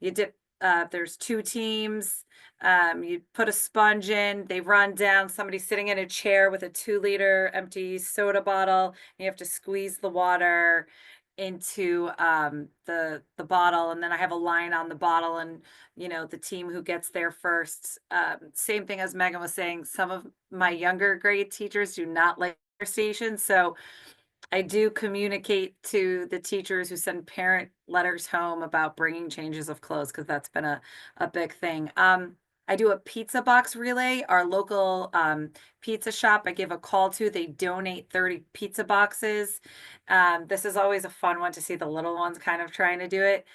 You dip, there's 2 teams. You put a sponge in, they run down, somebody's sitting in a chair with a 2-liter empty soda bottle, and you have to squeeze the water into the bottle, and then I have a line on the bottle, and you know, the team who gets there first. Same thing as Megan was saying, some of my younger grade teachers do not like their stations, so I do communicate to the teachers who send parent letters home about bringing changes of clothes, because that's been a big thing. I do a pizza box relay. Our local pizza shop, I give a call to, they donate 30 pizza boxes. This is always a fun one to see the little ones kind of trying to do it.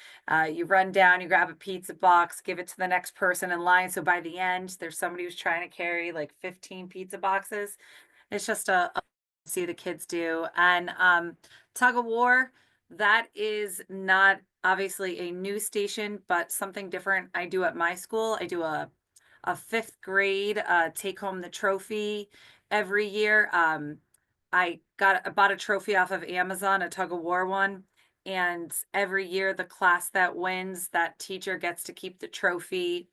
You run down, you grab a pizza box, give it to the next person in line. So by the end, there's somebody who's trying to carry like 15 pizza boxes. It's just a see the kids do. And tug of war, that is not obviously a new station, but something different I do at my school. I do a 5th grade take home the trophy every year. I bought a trophy off of Amazon, a tug of war one, and every year the class that wins, that teacher gets to keep the trophy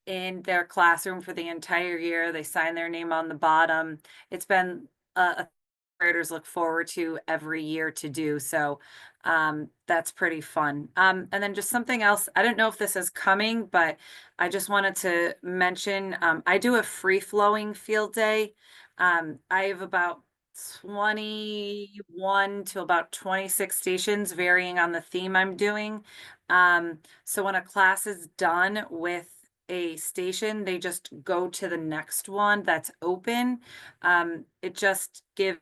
in their classroom for the entire year. They sign their name on the bottom. It's been a graders look forward to every year to do. So that's pretty fun. And then just something else, I don't know if this is coming, but I just wanted to mention, I do a free-flowing field day. I have about 21 to about 26 stations, varying on the theme I'm doing. So when a class is done with a station, they just go to the next one that's open. It just gives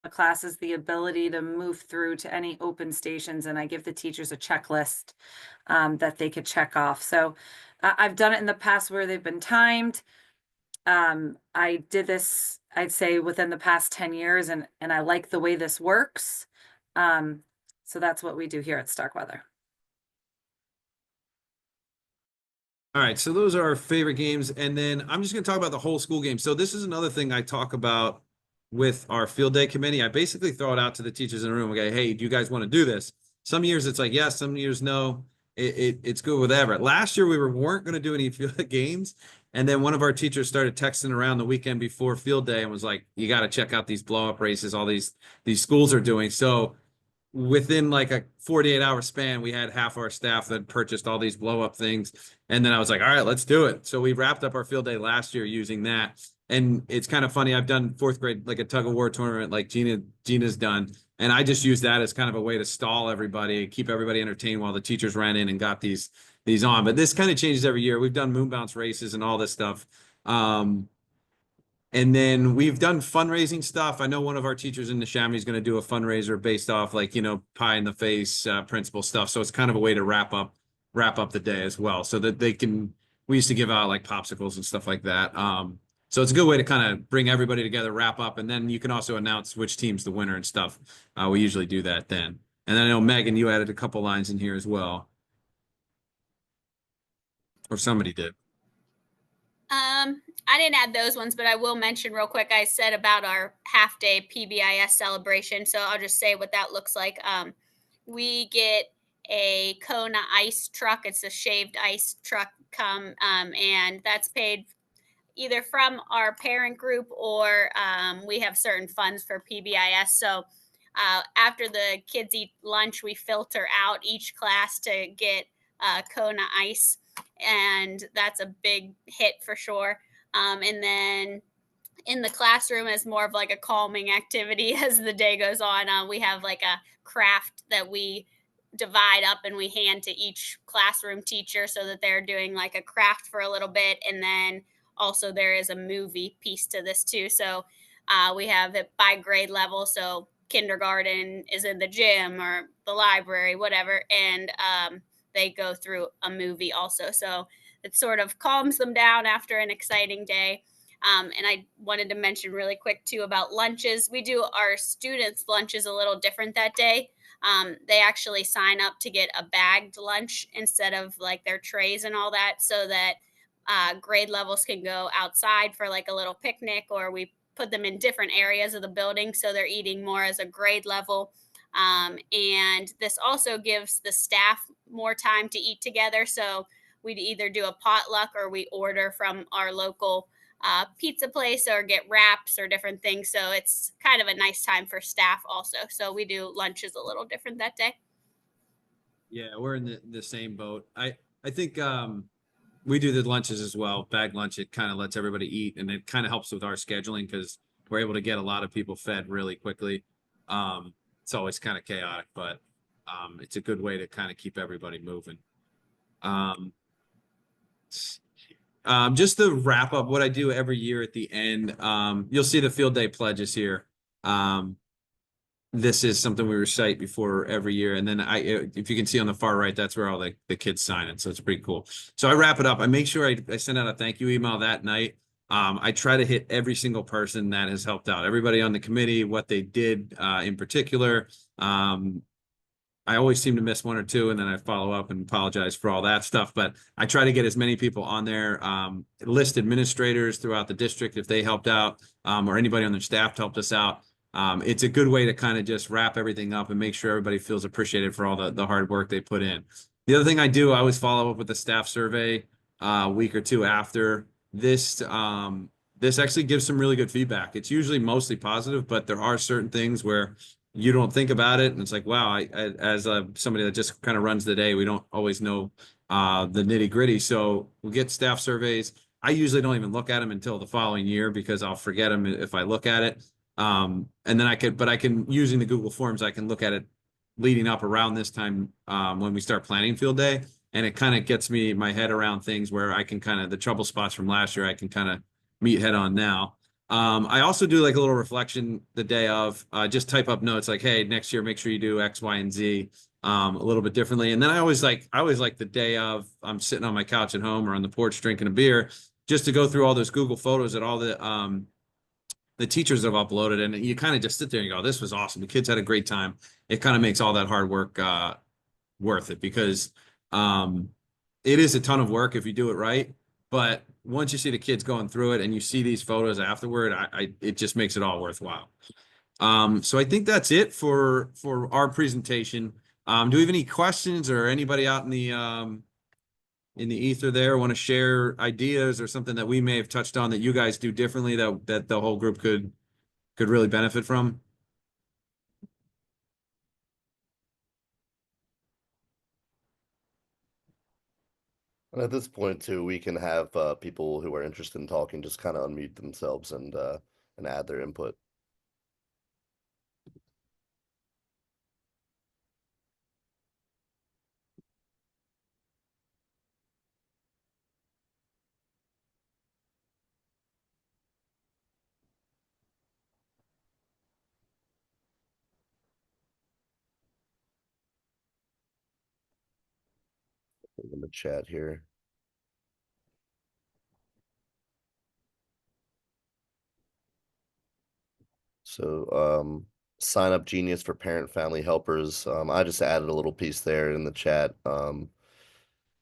the classes the ability to move through to any open stations, and I give the teachers a checklist that they could check off. So I've done it in the past where they've been timed. I did this, I'd say, within the past 10 years, and I like the way this works. So that's what we do here at Starkweather. All right, so those are our favorite games, and then I'm just going to talk about the whole school game. So this is another thing I talk about with our field day committee. I basically throw it out to the teachers in the room. Okay, hey, do you guys want to do this? Some years it's like yes, some years no. It's good with whatever. Last year we weren't going to do any field games, and then one of our teachers started texting around the weekend before field day and was like, "You got to check out these blow up races all these schools are doing." So within like a 48-hour span, we had half our staff that purchased all these blow up things. And then I was like, all right, let's do it. So we wrapped up our field day last year using that. And it's kind of funny. I've done fourth grade, like a tug of war tournament, like Gina's done. And I just use that as kind of a way to stall everybody, keep everybody entertained while the teachers ran in and got these on. But this kind of changes every year. We've done moon bounce races and all this stuff. And then we've done fundraising stuff. I know one of our teachers in Neshaminy is going to do a fundraiser based off like, pie in the face principal stuff. So it's kind of a way to wrap up the day as well, so that we used to give out like popsicles and stuff like that. So it's a good way to kind of bring everybody together, wrap up, and then you can also announce which team's the winner and stuff. We usually do that then. And then I know Megan, you added a couple lines in here as well. Or somebody did. I didn't add those ones, but I will mention real quick. I said about our half day PBIS celebration. So I'll just say what that looks like. We get a Kona ice truck. It's a shaved ice truck come, and that's paid either from our parent group or we have certain funds for PBIS. So after the kids eat lunch, we filter out each class to get Kona ice, and that's a big hit for sure. And then in the classroom as more of like a calming activity as the day goes on, we have like a craft that we divide up and we hand to each classroom teacher so that they're doing like a craft for a little bit. And then also there is a movie piece to this too. So we have it by grade level. So kindergarten is in the gym or the library, whatever. And they go through a movie also. So it sort of calms them down after an exciting day. And I wanted to mention really quick too about lunches. We do our students' lunches a little different that day. They actually sign up to get a bagged lunch instead of like their trays and all that, so that grade levels can go outside for like a little picnic, or we put them in different areas of the building so they're eating more as a grade level. And this also gives the staff more time to eat together. So we'd either do a potluck or we order from our local pizza place or get wraps or different things. So it's kind of a nice time for staff also. So we do lunches a little different that day. Yeah, we're in the same boat. I think we do the lunches as well. Bag lunch, it kind of lets everybody eat, and it kind of helps with our scheduling because we're able to get a lot of people fed really quickly. It's always kind of chaotic, but it's a good way to kind of keep everybody moving. Just to wrap up what I do every year at the end, you'll see the field day pledges here. This is something we recite before every year. And then if you can see on the far right, that's where all the kids sign it. So it's pretty cool. So I wrap it up. I make sure I send out a thank you email that night. I try to hit every single person that has helped out, everybody on the committee, what they did in particular. I always seem to miss one or two, and then I follow up and apologize for all that stuff. But I try to get as many people on there, list administrators throughout the district if they helped out, or anybody on their staff helped us out. It's a good way to kind of just wrap everything up and make sure everybody feels appreciated for all the hard work they put in. The other thing I do, I always follow up with a staff survey a week or two after this. This actually gives some really good feedback. It's usually mostly positive, but there are certain things where you don't think about it, and it's like, wow, as somebody that just kind of runs the day, we don't always know the nitty gritty. So we'll get staff surveys. I usually don't even look at them until the following year because I'll forget them if I look at it. And then I can using the Google Forms, I can look at it leading up around this time when we start planning field day. and it kind of gets my head around things where I can kind of, the trouble spots from last year, I can kind of meet head on now. I also do like a little reflection the day of, just type up notes like, hey, next year, make sure you do X, Y, and Z a little bit differently. And then I always like the day of, I'm sitting on my couch at home or on the porch drinking a beer, just to go through all those Google photos that all the teachers have uploaded, and you kind of just sit there and go, this was awesome. The kids had a great time. It kind of makes all that hard work worth it, because it is a ton of work if you do it right. But once you see the kids going through it and you see these photos afterward, it just makes it all worthwhile. So I think that's it for our presentation. Do we have any questions, or anybody out in the ether there want to share ideas or something that we may have touched on that you guys do differently that the whole group could really benefit from? And at this point too, we can have people who are interested in talking just kind of unmute themselves and add their input. In the chat here. So sign up Genius for parent family helpers. I just added a little piece there in the chat,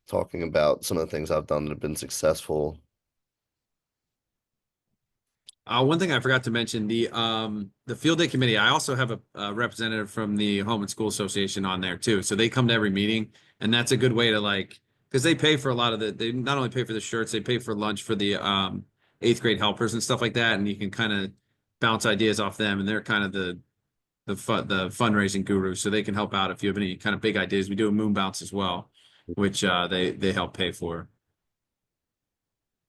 talking about some of the things I've done that have been successful. One thing I forgot to mention, the field day committee, I also have a representative from the Home and School Association on there too. So they come to every meeting, and that's a good way to, like, because they pay for a lot of they not only pay for the shirts, they pay for lunch for the 8th grade helpers and stuff like that. And you can kind of bounce ideas off them, and they're kind of the fundraising gurus. So they can help out if you have any kind of big ideas. We do a moon bounce as well, which they help pay for.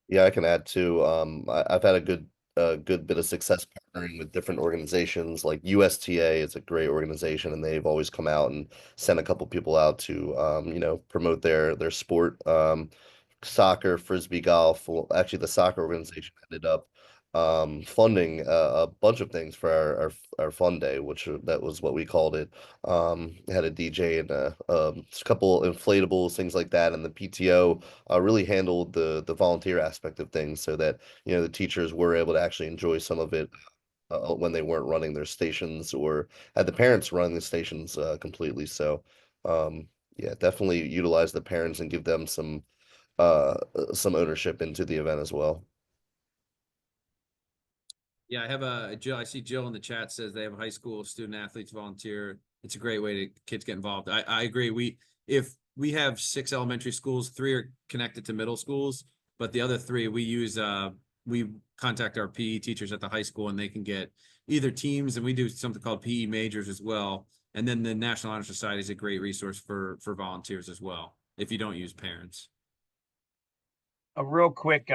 Yeah, I can add too. I've had a good bit of success partnering with different organizations. Like USTA is a great organization, and they've always come out and sent a couple people out to promote their sport. Soccer, frisbee golf. Well, actually, the soccer organization ended up funding a bunch of things for our fun day, which that was what we called it. Had a DJ and a couple inflatables, things like that, and the PTO really handled the volunteer aspect of things, so that the teachers were able to actually enjoy some of it when they weren't running their stations, or had the parents running the stations completely. So yeah, definitely utilize the parents and give them some ownership into the event as well. Yeah, I have Jill. I see Jill in the chat says they have a high school student athletes volunteer. It's a great way to kids get involved. I agree. If we have 6 elementary schools, 3 are connected to middle schools, but the other 3 we contact our PE teachers at the high school, and they can get either teams, and we do something called PE majors as well. And then the National Honor Society is a great resource for volunteers as well, if you don't use parents. A real quick,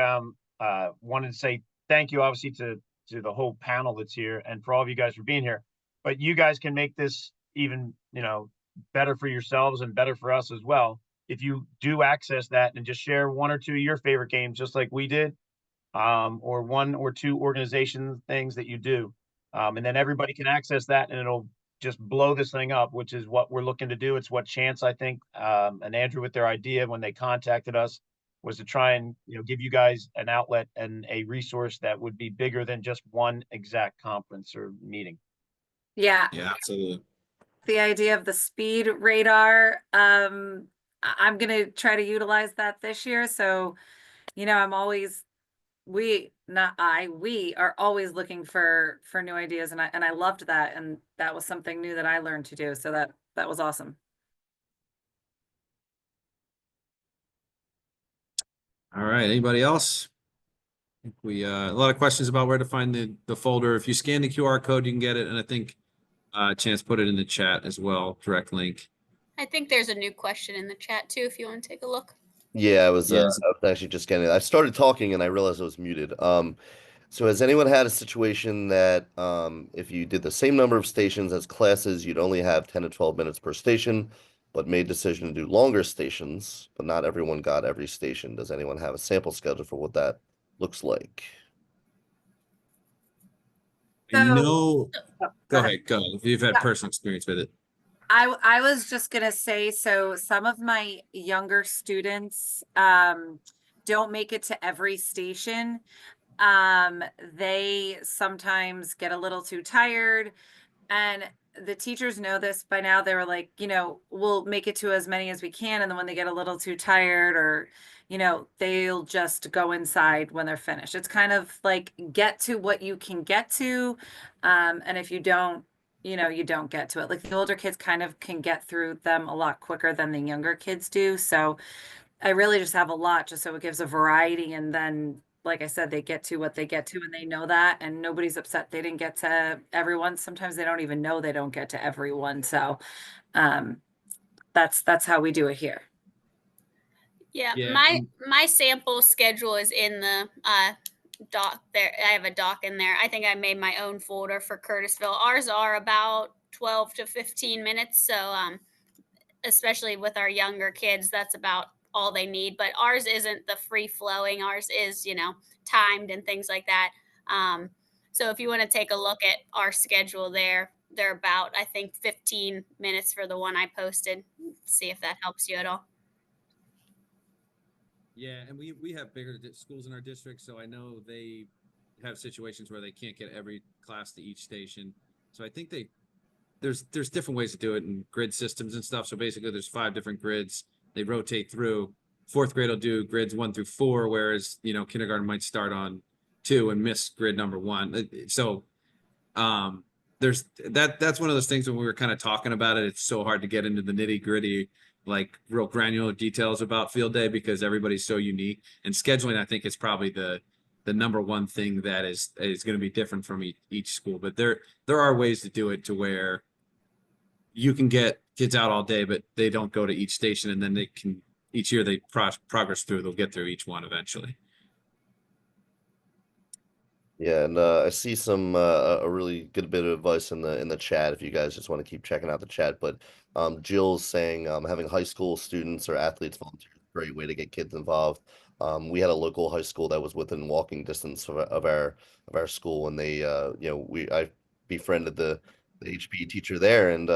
wanted to say thank you, obviously, to the whole panel that's here, and for all of you guys for being here. But you guys can make this even, better for yourselves and better for us as well, if you do access that and just share 1 or 2 of your favorite games, just like we did, or 1 or 2 organization things that you do, and then everybody can access that, and it'll just blow this thing up, which is what we're looking to do. It's what Chance, I think, and Andrew, with their idea when they contacted us, was to try and give you guys an outlet and a resource that would be bigger than just one exact conference or meeting. Yeah. Yeah, absolutely. The idea of the speed radar, I'm gonna try to utilize that this year. So, I'm always, we are always looking for new ideas, and I loved that, and that was something new that I learned to do. So that was awesome. All right. Anybody else? I think we a lot of questions about where to find the folder. If you scan the QR code, you can get it. And I think Chance put it in the chat as well, direct link. I think there's a new question in the chat too, if you want to take a look. Yeah, I was Yes. actually just getting it. I started talking and I realized I was muted. So has anyone had a situation that if you did the same number of stations as classes, you'd only have 10 to 12 minutes per station? but made decision to do longer stations, but not everyone got every station. Does anyone have a sample schedule for what that looks like? I So- know, Oh, go ahead, go. If you've had Yeah. personal experience with it. I was just gonna say, so some of my younger students don't make it to every station. They sometimes get a little too tired, and the teachers know this by now. They were like, we'll make it to as many as we can, and then when they get a little too tired, or they'll just go inside when they're finished. It's kind of like, get to what you can get to, and if you don't, you don't get to it. Like, the older kids kind of can get through them a lot quicker than the younger kids do. So I really just have a lot, just so it gives a variety. And then, like I said, they get to what they get to, and they know that, and nobody's upset they didn't get to everyone. Sometimes they don't even know they don't get to everyone. So that's how we do it here. Yeah, Yeah, my sample schedule is in the doc there. I have a doc in there. I think I made my own folder for Curtisville. Ours are about 12 to 15 minutes. So especially with our younger kids, that's about all they need. But ours isn't the free flowing. Ours is, timed and things like that. So if you want to take a look at our schedule there, they're about, I think, 15 minutes for the one I posted. See if that helps you at all. yeah, and we have bigger schools in our district, so I know they have situations where they can't get every class to each station. So I think there's different ways to do it in grid systems and stuff. So basically, there's 5 different grids. They rotate through. 4th grade will do grids 1 through 4, whereas kindergarten might start on 2 and miss grid number 1. So there's that's one of those things when we were kind of talking about it. It's so hard to get into the nitty gritty, like real granular details about field day, because everybody's so unique. And scheduling, I think, is probably the number one thing that is going to be different from each school. But there are ways to do it to where you can get kids out all day, but they don't go to each station, and then they can each year they progress through. They'll get through each one eventually. Yeah, and I see some a really good bit of advice in the chat if you guys just want to keep checking out the chat. But Jill's saying having high school students or athletes volunteer is a great way to get kids involved. We had a local high school that was within walking distance of our school, and they I befriended the HB teacher there, and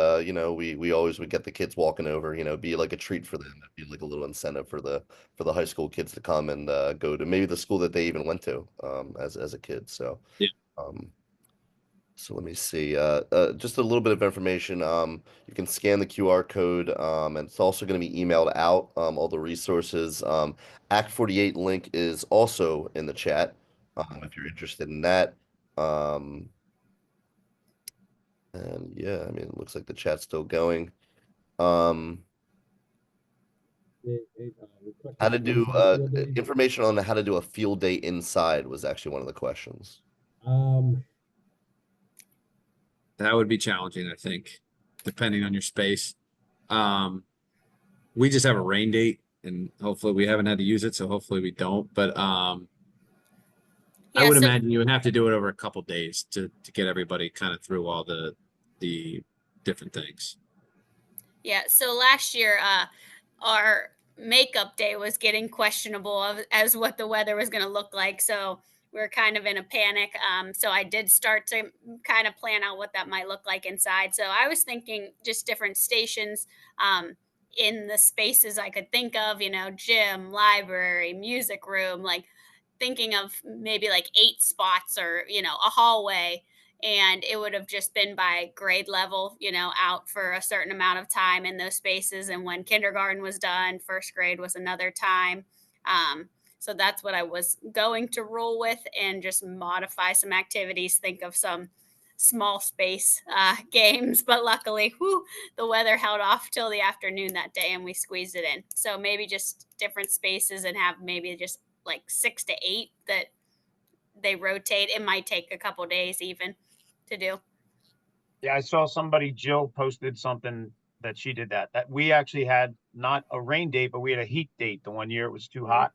we always would get the kids walking over, be like a treat for them. It'd be like a little incentive for the high school kids to come and go to maybe the school that they even went to as a kid. So Yeah. So let me see. Just a little bit of information. You can scan the QR code, and it's also going to be emailed out. All the resources. Act 48 link is also in the chat if you're interested in that. And yeah, I mean, it looks like the chat's still going. How to do information on how to do a field day inside was actually one of the questions. That would be challenging, I think, depending on your space. We just have a rain date, and hopefully we haven't had to use it, so hopefully we don't. But I Yeah, would so- imagine you would have to do it over a couple days to get everybody kind of through all the different things. Yeah, so last year, our makeup day was getting questionable as what the weather was going to look like. So we were kind of in a panic. So I did start to kind of plan out what that might look like inside. So I was thinking just different stations in the spaces I could think of, gym, library, music room, like thinking of maybe like 8 spots or, a hallway, and it would have just been by grade level, out for a certain amount of time in those spaces. And when kindergarten was done, 1st grade was another time. So that's what I was going to roll with, and just modify some activities, think of some small space games. But luckily, the weather held off till the afternoon that day, and we squeezed it in. So maybe just different spaces, and have maybe just like 6 to 8 that they rotate. It might take a couple days even to do. Yeah, I saw somebody, Jill posted something that she did that we actually had not a rain date, but we had a heat date. The one year it was too hot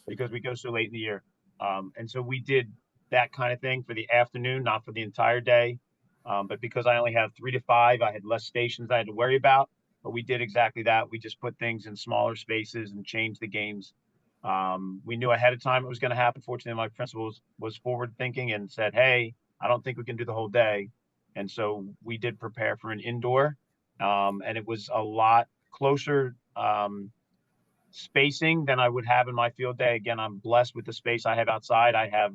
because we go so late in the year. And so we did that kind of thing for the afternoon, not for the entire day. But because I only have 3 to 5, I had less stations I had to worry about. but we did exactly that. We just put things in smaller spaces and changed the games. We knew ahead of time it was going to happen. Fortunately, my principal was forward thinking and said, "Hey, I don't think we can do the whole day." And so we did prepare for an indoor, and it was a lot closer spacing than I would have in my field day. Again, I'm blessed with the space I have outside. I have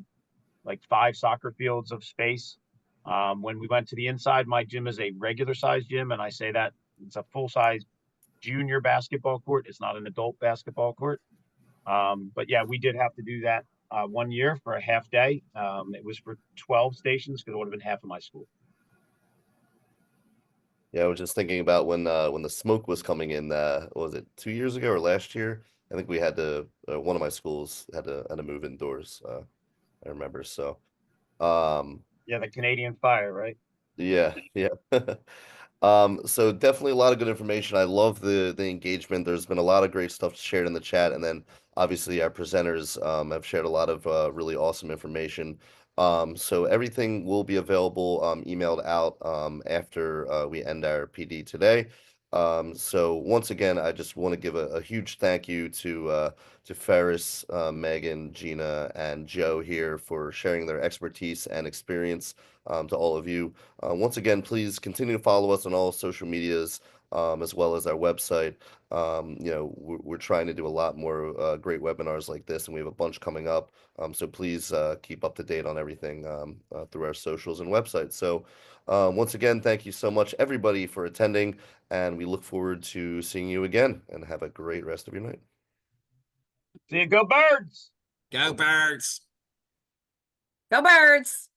like 5 soccer fields of space. When we went to the inside, my gym is a regular size gym, and I say that it's a full size junior basketball court. It's not an adult basketball court. But yeah, we did have to do that 1 year for a half day. It was for 12 stations because it would have been half of my school. Yeah, I was just thinking about when the smoke was coming in. What was it 2 years ago or last year? I think we had to. One of my schools had to move indoors. I remember. So, um, Yeah, the Canadian Fire, right? yeah, yeah. So definitely a lot of good information. I love the engagement. There's been a lot of great stuff shared in the chat, and then obviously our presenters have shared a lot of really awesome information. So everything will be available emailed out after we end our PD today. So once again, I just want to give a huge thank you to Ferris, Meghan, Gina, and Joe here for sharing their expertise and experience to all of you. Once again, please continue to follow us on all social medias, as well as our website. We're trying to do a lot more great webinars like this, and we have a bunch coming up. So please keep up to date on everything through our socials and website. So once again, thank you so much, everybody, for attending, and we look forward to seeing you again, and have a great rest of your night. See you, go Birds! Go Birds! Go Birds!